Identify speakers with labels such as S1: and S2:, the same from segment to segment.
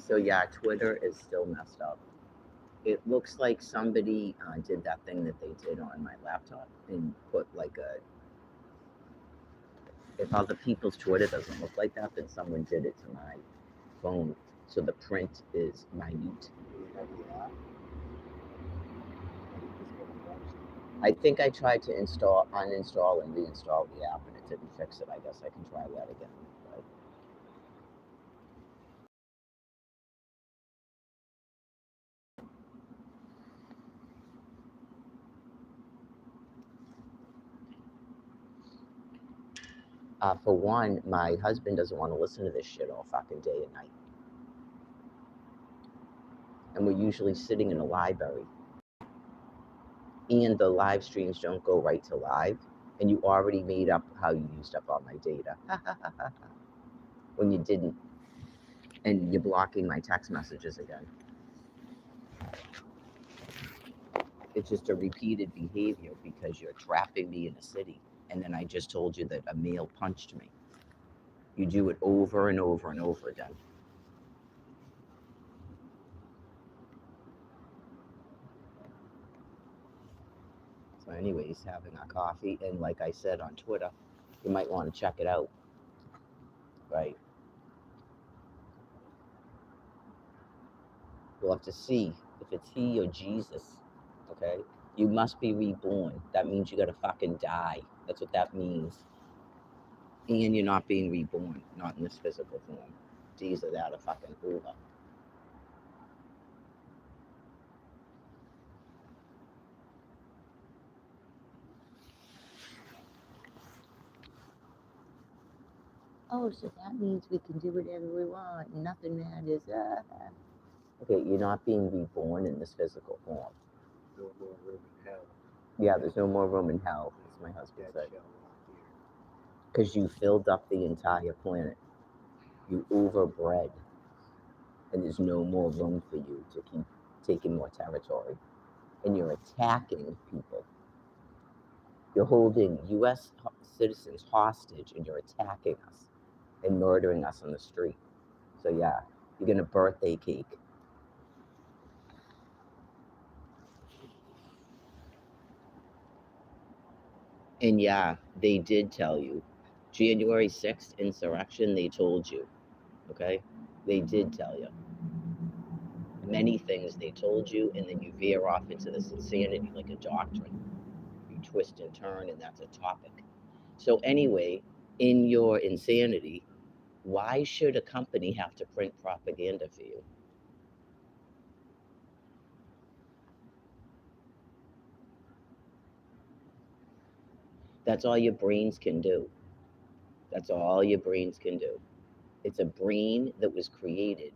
S1: So yeah, Twitter is still messed up. It looks like somebody did that thing that they did on my laptop and put like a. If other people's Twitter doesn't look like that, then someone did it to my phone. So the print is minute. I think I tried to uninstall and reinstall the app and it didn't fix it. I guess I can try that again. For one, my husband doesn't want to listen to this shit all fucking day and night. And we're usually sitting in a library. And the live streams don't go right to live. And you already made up how you used up all my data. When you didn't. And you're blocking my text messages again. It's just a repeated behavior because you're trapping me in a city. And then I just told you that a male punched me. You do it over and over and over again. So anyways, having our coffee, and like I said on Twitter, you might want to check it out, right? We'll have to see if it's he or Jesus, okay? You must be reborn. That means you gotta fucking die. That's what that means. And you're not being reborn, not in this physical form. These are that are fucking over. Oh, so that means we can do whatever we want. Nothing matters. Okay, you're not being reborn in this physical form.
S2: No more room in hell.
S1: Yeah, there's no more room in hell, as my husband said. Because you filled up the entire planet. You overbred. And there's no more room for you to keep taking more territory. And you're attacking people. You're holding U.S. citizens hostage and you're attacking us and murdering us on the street. So yeah, you're gonna birthday cake. And yeah, they did tell you. January 6th insurrection, they told you. Okay? They did tell you. Many things they told you, and then you veer off into this insanity like a doctrine. You twist and turn, and that's a topic. So, anyway, in your insanity, why should a company have to print propaganda for you? That's all your brains can do. That's all your brains can do. It's a brain that was created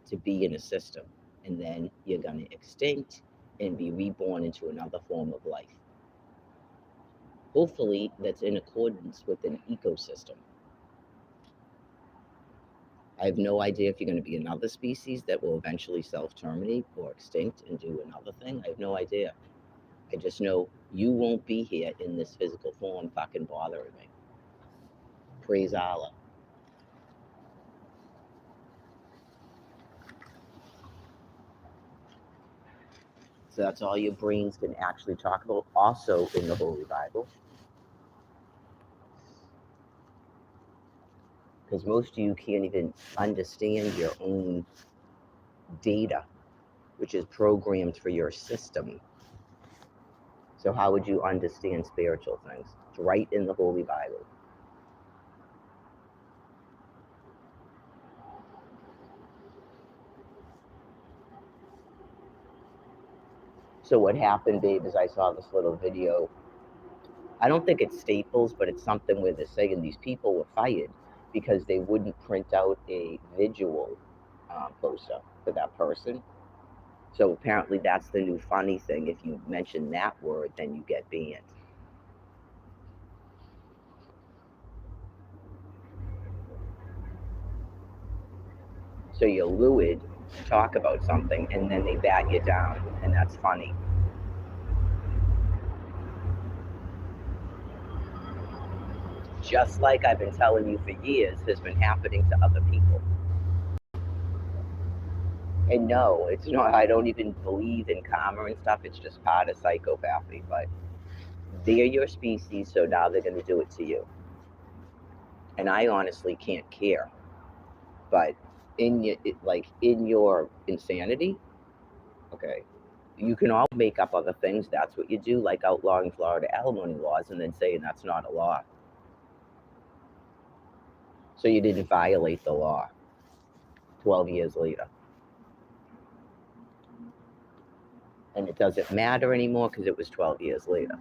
S1: to be in a system, and then you're going to extinct and be reborn into another form of life. Hopefully, that's in accordance with an ecosystem. I have no idea if you're going to be another species that will eventually self-terminate or extinct and do another thing. I have no idea. I just know you won't be here in this physical form fucking bothering me. Praise Allah. So that's all your brains can actually talk about. Also in the Holy Bible. Because most of you can't even understand your own data, which is programmed for your system. So how would you understand spiritual things? It's right in the Holy Bible. So what happened, babe, is I saw this little video. I don't think it's Staples, but it's something where they're saying these people were fired because they wouldn't print out a visual poster for that person. So apparently that's the new funny thing. If you mention that word, then you get banned. So you're lewd, talk about something, and then they bat you down, and that's funny. Just like I've been telling you for years has been happening to other people. And no, it's not. I don't even believe in karma and stuff. It's just part of psychopathy. But they're your species, so now they're going to do it to you. And I honestly can't care. But in your insanity, okay, you can all make up other things. That's what you do, like outlawing Florida alimony laws and then saying that's not a law. So you didn't violate the law 12 years later. And it doesn't matter anymore because it was 12 years later.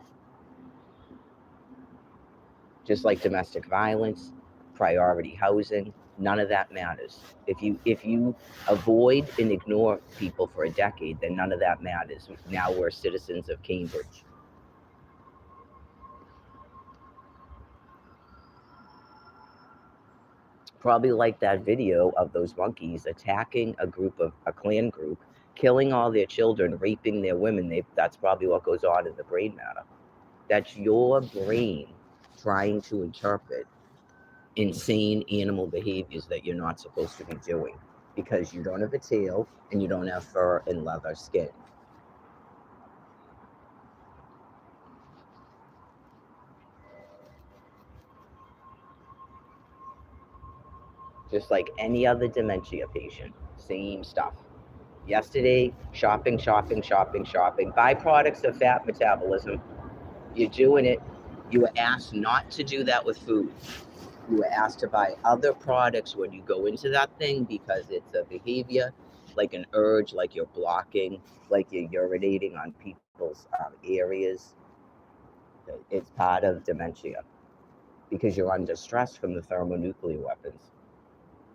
S1: Just like domestic violence, priority housing, none of that matters. If you avoid and ignore people for a decade, then none of that matters. Now we're citizens of Cambridge. Probably like that video of those monkeys attacking a clan group, killing all their children, raping their women. That's probably what goes on in the brain matter. That's your brain trying to interpret insane animal behaviors that you're not supposed to be doing because you don't have a tail and you don't have fur and leather skin. Just like any other dementia patient, same stuff. Yesterday, shopping, shopping, shopping, shopping, byproducts of fat metabolism. You're doing it. You were asked not to do that with food. You were asked to buy other products when you go into that thing because it's a behavior, like an urge, like you're blocking, like you're urinating on people's areas. It's part of dementia because you're under stress from the thermonuclear weapons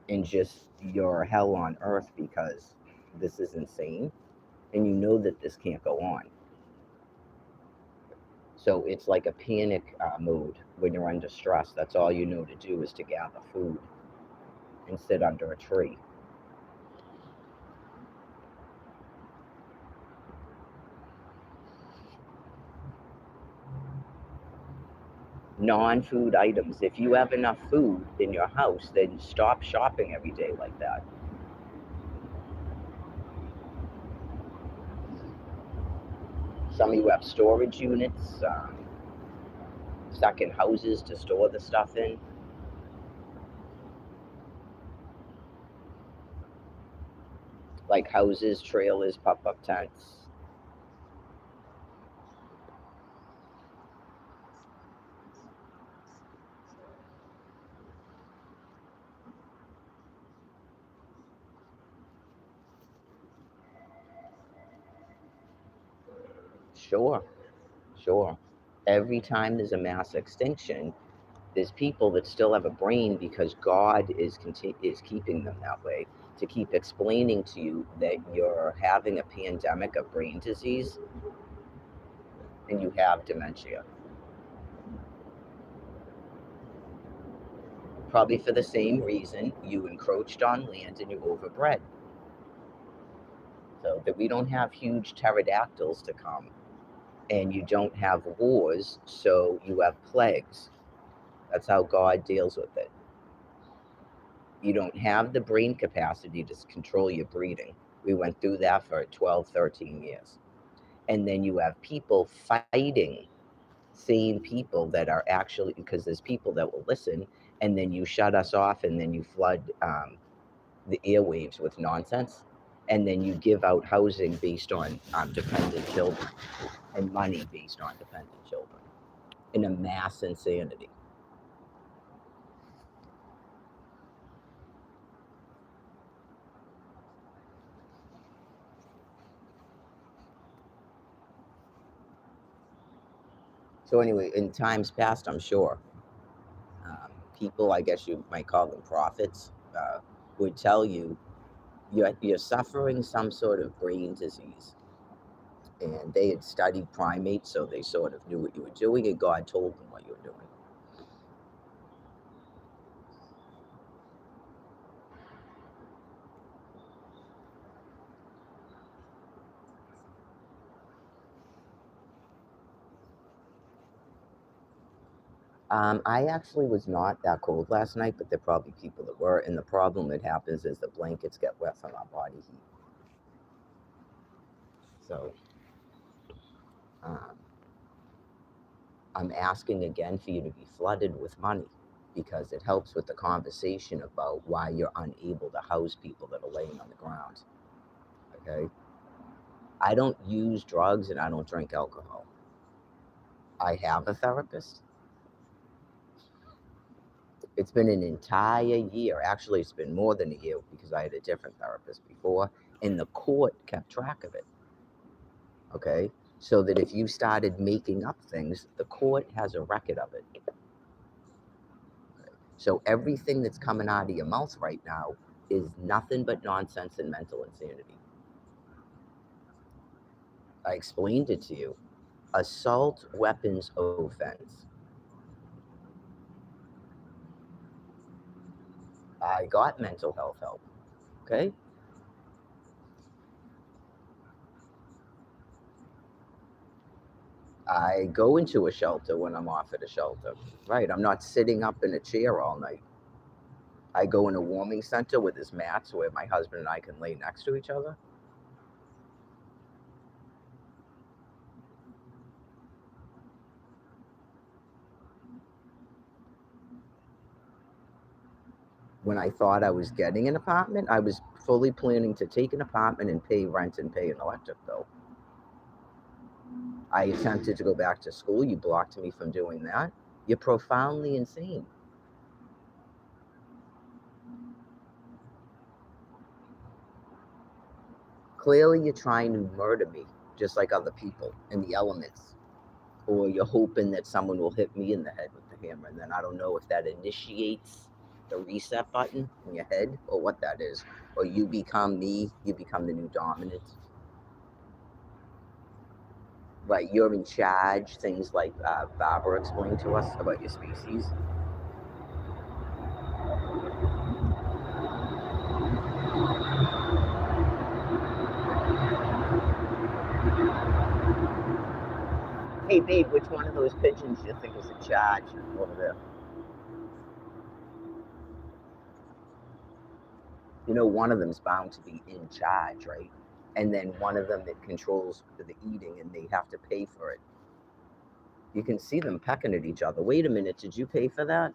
S1: and just you're hell on earth because this is insane and you know that this can't go on. So it's like a panic mode when you're under stress. That's all you know to do is to gather food and sit under a tree. Non-food items. If you have enough food in your house, then stop shopping every day like that. Some of you have storage units, stuck in houses to store the stuff in. Like houses, trailers, pop-up tents. Sure, sure. Every time there's a mass extinction, there's people that still have a brain because God is keeping them that way to keep explaining to you that you're having a pandemic of brain disease and you have dementia. Probably for the same reason you encroached on land and you overbred. So that we don't have huge pterodactyls to come and you don't have wars, so you have plagues. That's how God deals with it. You don't have the brain capacity to control your breeding. We went through that for 12, 13 years. And then you have people fighting sane people that are actually, because there's people that will listen, and then you shut us off and then you flood the airwaves with nonsense. And then you give out housing based on dependent children and money based on dependent children in a mass insanity. So anyway, in times past, I'm sure people, I guess you might call them prophets, would tell you you're suffering some sort of brain disease. And they had studied primates, so they sort of knew what you were doing, and God told them what you were doing. I actually was not that cold last night, but there are probably people that were. And the problem that happens is the blankets get wet from our body heat. So um, I'm asking again for you to be flooded with money because it helps with the conversation about why you're unable to house people that are laying on the ground. Okay? I don't use drugs and I don't drink alcohol. I have a therapist. It's been an entire year. Actually, it's been more than a year because I had a different therapist before, and the court kept track of it. Okay? So that if you started making up things, the court has a record of it. So everything that's coming out of your mouth right now is nothing but nonsense and mental insanity. I explained it to you. Assault weapons offense. I got mental health help. Okay? I go into a shelter when I'm off at a shelter. Right. I'm not sitting up in a chair all night. I go in a warming center with this mats where my husband and I can lay next to each other. When I thought I was getting an apartment, I was fully planning to take an apartment and pay rent and pay an electric bill. I attempted to go back to school. You blocked me from doing that. You're profoundly insane. Clearly, you're trying to murder me, just like other people in the elements. Or you're hoping that someone will hit me in the head with the hammer. And then I don't know if that initiates the reset button in your head or what that is. Or you become me, you become the new dominant. Right, you're in charge. Things like Barbara explained to us about your species. Hey, babe, which one of those pigeons do you think is in charge over there? You know, one of them's bound to be in charge, right? And then one of them that controls the eating and they have to pay for it. You can see them pecking at each other. Wait a minute, did you pay for that?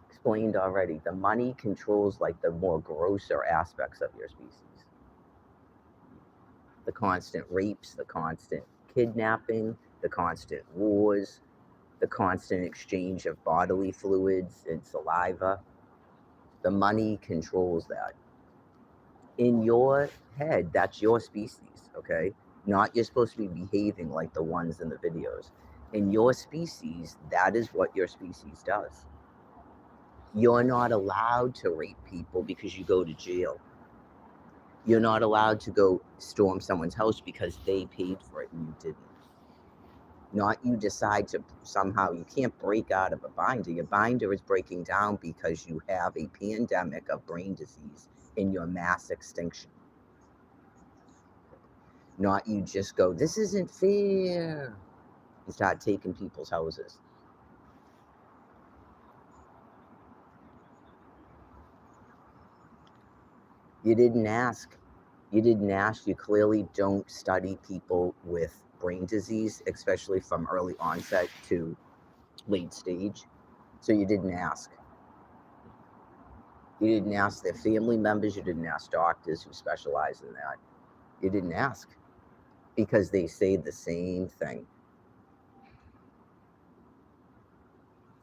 S1: Explained already. The money controls like the more grosser aspects of your species. The constant rapes, the constant kidnapping, the constant wars, the constant exchange of bodily fluids and saliva. The money controls that. In your head, that's your species, okay? Not you're supposed to be behaving like the ones in the videos. In your species, that is what your species does. You're not allowed to rape people because you go to jail. You're not allowed to go storm someone's house because they paid for it and you didn't. Not you decide to somehow, you can't break out of a binder. Your binder is breaking down because you have a pandemic of brain disease in your mass extinction. Not you just go, this isn't fair, and start taking people's houses. You didn't ask. You didn't ask. You clearly don't study people with brain disease, especially from early onset to late stage. So you didn't ask. You didn't ask their family members. You didn't ask doctors who specialize in that. You didn't ask because they say the same thing.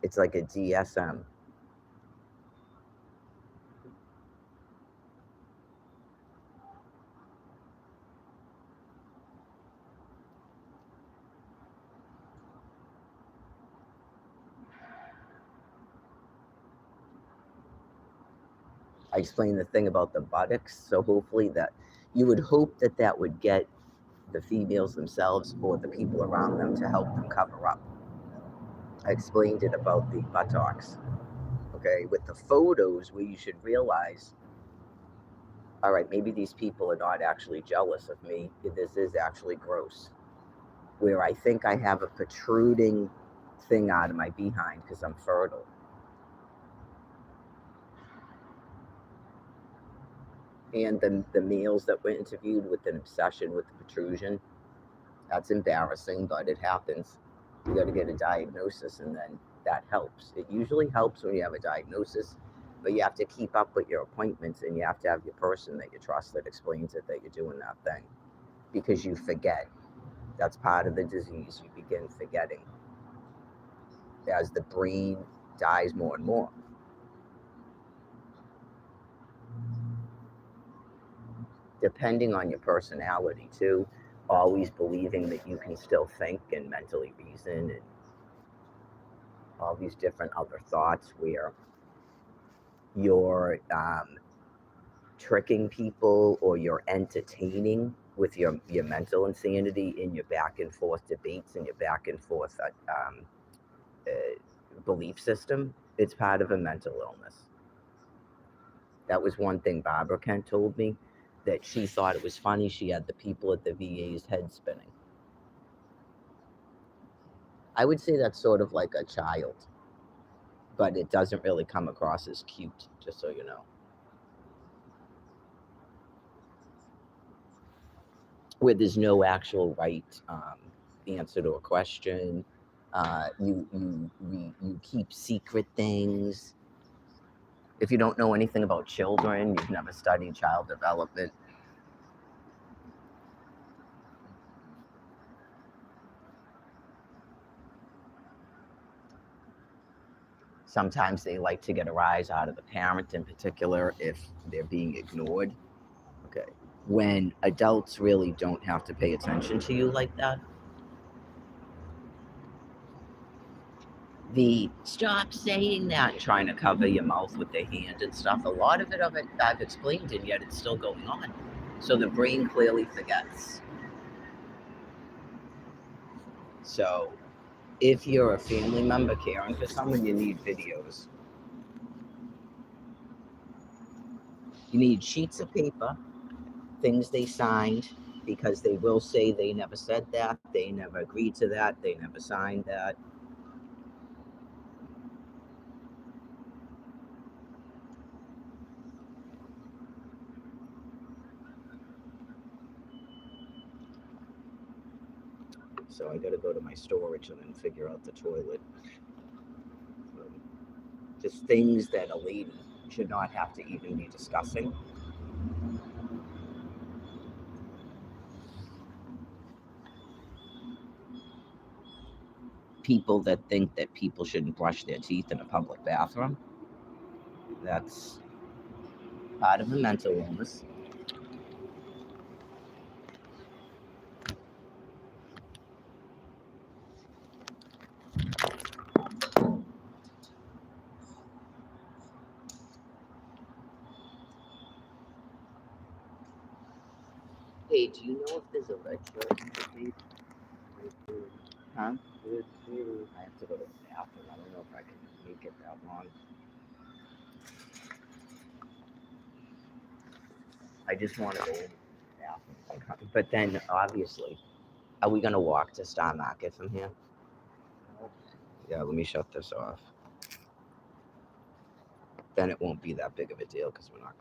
S1: It's like a DSM. I explained the thing about the buttocks. So hopefully that you would hope that that would get the females themselves or the people around them to help them cover up. I explained it about the buttocks. Okay, with the photos where you should realize, all right, maybe these people are not actually jealous of me. This is actually gross. Where I think I have a protruding thing out of my behind because I'm fertile. And the males that were interviewed with an obsession with the protrusion, that's embarrassing, but it happens. You got to get a diagnosis, and then that helps. It usually helps when you have a diagnosis, but you have to keep up with your appointments, and you have to have your person that you trust that explains it that you're doing that thing, because you forget. That's part of the disease. You begin forgetting as the brain dies more and more. Depending on your personality too, always believing that you can still think and mentally reason, and all these different other thoughts where you're tricking people, or you're entertaining with your mental insanity in your back and forth debates and your back and forth belief system. It's part of a mental illness. That was one thing Barbara Kent told me, that she thought it was funny. She had the people at the VA's head spinning. I would say that's sort of like a child, but it doesn't really come across as cute, just so you know. Where there's no actual right answer to a question. You keep secret things. If you don't know anything about children, you've never studied child development. Sometimes they like to get a rise out of the parent, in particular, if they're being ignored. Okay. When adults really don't have to pay attention to you like that. The stop saying that and trying to cover your mouth with their hand and stuff, a lot of it I've explained, and yet it's still going on. So the brain clearly forgets. So if you're a family member caring for someone, you need videos. You need sheets of paper, things they signed, because they will say they never said that, they never agreed to that, they never signed that. So I got to go to my storage and then figure out the toilet. Just things that a lady should not have to even be discussing. People that think that people shouldn't brush their teeth in a public bathroom. That's part of a mental illness. Hey, do you know if there's a red shirt for me? Huh? I have to go to the bathroom. I don't know if I can make it that long. I just want to go in the bathroom. But then, obviously, are we going to walk to Star Market from here? Yeah, let me shut this off. Then it won't be that big of a deal because we're not